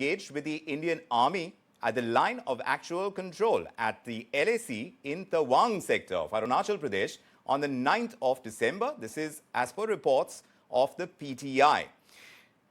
engaged with the Indian Army at the line of actual control at the LAC in Tawang sector of Arunachal Pradesh on the 9th of December. This is as per reports of the PTI.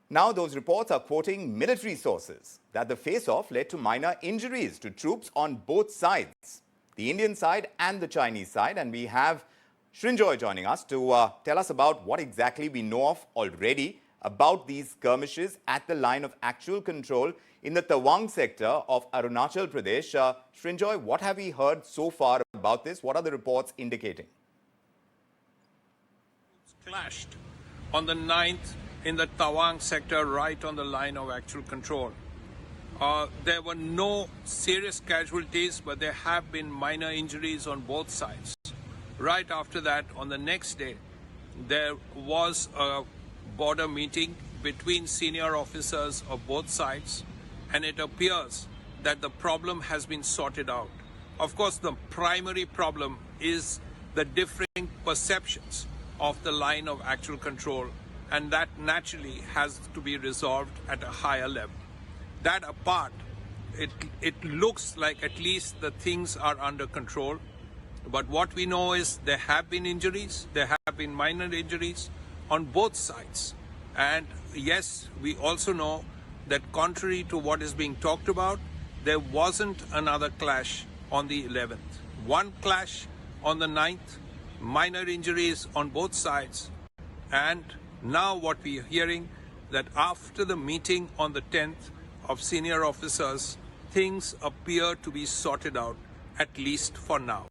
Now, those reports are quoting military sources that the face-off led to minor injuries to troops on both sides, the Indian side and the Chinese side. And we have Srinjoy joining us to tell us about what exactly we know of already about these skirmishes at the line of actual control in the Tawang sector of Arunachal Pradesh. Srinjoy, what have we heard so far about this? What are the reports indicating? Clashed on the 9th in the Tawang sector, right on the line of actual control. There were no serious casualties, but there have been minor injuries on both sides. Right after that, on the next day, there was a border meeting between senior officers of both sides, and it appears that the problem has been sorted out. Of course, the primary problem is the differing perceptions of the line of actual control, and that naturally has to be resolved at a higher level. That apart, it looks like at least the things are under control. But what we know is there have been injuries, there have been minor injuries on both sides. And yes, we also know that contrary to what is being talked about, there wasn't another clash on the 11th. One clash on the 9th, minor injuries on both sides. And now what we are hearing, that after the meeting on the 10th of senior officers, things appear to be sorted out, at least for now.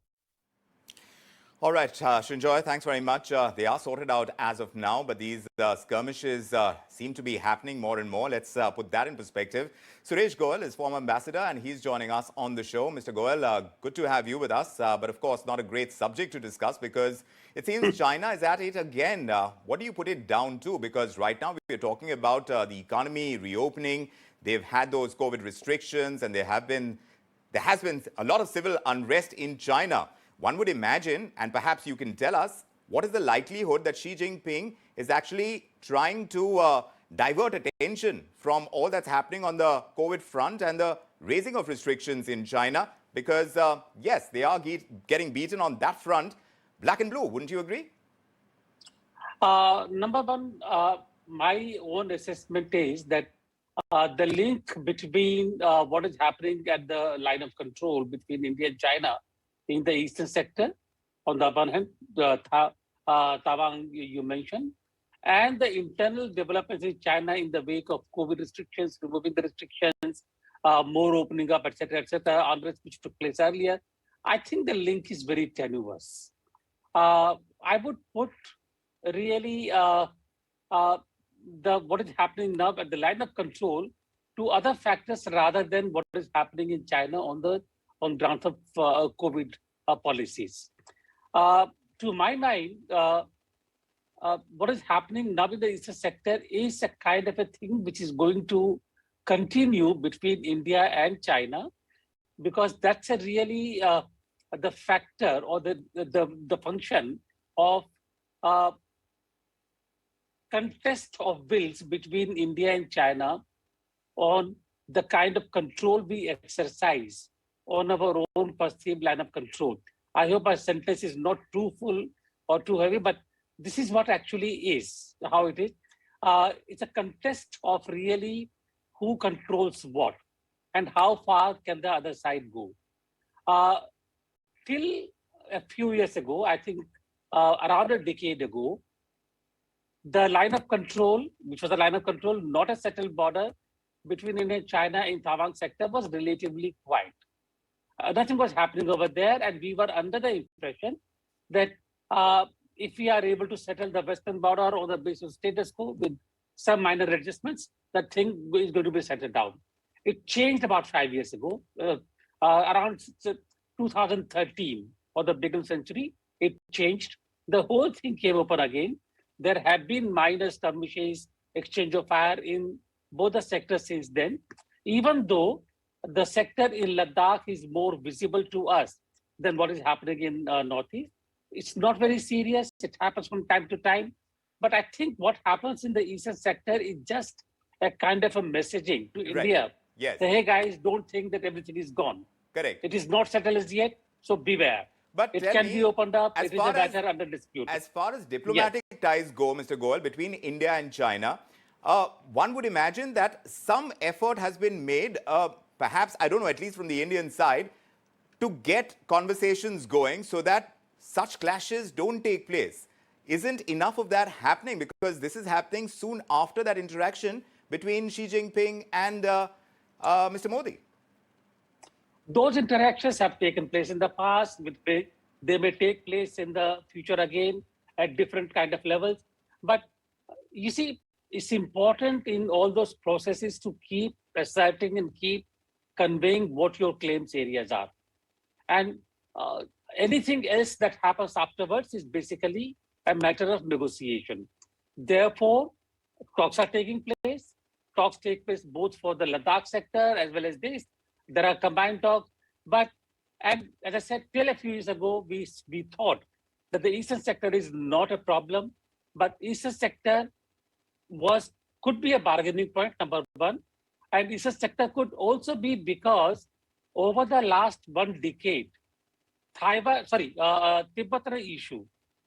All right, Srinjoy, thanks very much. They are sorted out as of now, but these skirmishes seem to be happening more and more. Let's put that in perspective. Suresh Goel is former ambassador, and he's joining us on the show. Mr. Goel, good to have you with us, but of course not a great subject to discuss because it seems China is at it again. What do you put it down to? Because right now we're talking about the economy reopening. They've had those COVID restrictions, and there has been a lot of civil unrest in China. One would imagine, and perhaps you can tell us, what is the likelihood that Xi Jinping is actually trying to divert attention from all that's happening on the COVID front and the raising of restrictions in China? Because, yes, they are getting beaten on that front, black and blue. Wouldn't you agree? Number one, my own assessment is that the link between what is happening at the line of control between India and China in the eastern sector, on the one hand, Tawang you mentioned, and the internal developments in China in the wake of COVID restrictions, removing the restrictions, more opening up, etc., unrest which took place earlier. I think the link is very tenuous. I would put really what is happening now at the line of control to other factors rather than what is happening in China on grounds of COVID policies. To my mind, what is happening now in the eastern sector is a kind of a thing which is going to continue between India and China, because that's a really the factor or the function of contest of wills between India and China on the kind of control we exercise on our own perceived line of control. I hope my sentence is not too full or too heavy, but this is what actually is, how it is. It's a contest of really who controls what and how far can the other side go. Till a few years ago, I think around a decade ago, the line of control, which was a line of control, not a settled border between India and China in Tawang sector, was relatively quiet. Nothing was happening over there, and we were under the impression that if we are able to settle the western border on the basis of status quo with some minor adjustments, that thing is going to be settled down. It changed about 5 years ago, around 2013 or the beginning century. It changed. The whole thing came open again. There have been minor skirmishes, exchange of fire in both the sectors since then, even though the sector in Ladakh is more visible to us than what is happening in Northeast. It's not very serious. It happens from time to time. But I think what happens in the eastern sector is just a kind of a messaging to Right. India. Yes. Say, hey guys, don't think that everything is gone. Correct. It is not settled as yet, so beware. But It tell can me, be opened up. as It is a far as matter under dispute. as far as Yes. diplomatic ties go, Mr. Goel, between India and China, one would imagine that some effort has been made, perhaps, I don't know, at least from the Indian side, to get conversations going so that such clashes don't take place. Isn't enough of that happening? Because this is happening soon after that interaction between Xi Jinping and Mr. Modi. Those interactions have taken place in the past. They may take place in the future again at different kind of levels. But you see, it's important in all those processes to keep asserting and keep conveying what your claims areas are. And anything else that happens afterwards is basically a matter of negotiation. Therefore, talks are taking place. Talks take place both for the Ladakh sector as well as this. There are combined talks. But, and as I said, till a few years ago, we thought that the eastern sector is not a problem, but eastern sector could be a bargaining point, number one. And eastern sector could also be because over the last 1 decade, Tibetan issue,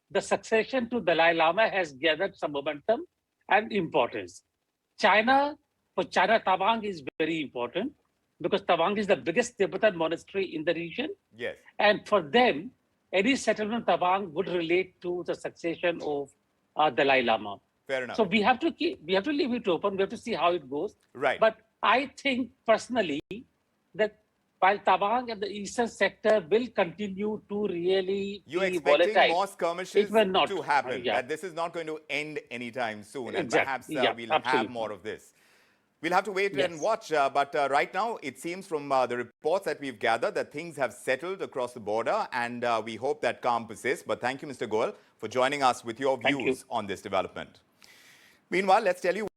the succession to Dalai Lama has gathered some momentum and importance. For China, Tawang is very important because Tawang is the biggest Tibetan monastery in the region. Yes. And for them, any settlement of Tawang would relate to the succession of Dalai Lama. Fair enough. So we have to leave it open. We have to see how it goes. Right. But I think personally that while Tawang and the eastern sector will continue to really You're be expecting volatile, more skirmishes it will not to happen. Yeah. That this is not going to end anytime soon, and Exactly. perhaps Yeah, we'll have absolutely. more of this. We'll have to wait Yes. and watch. But right now, it seems from the reports that we've gathered that things have settled across the border, and we hope that calm persists. But thank you, Mr. Goel, for joining us with your Thank you. views on this development. Meanwhile, let's tell you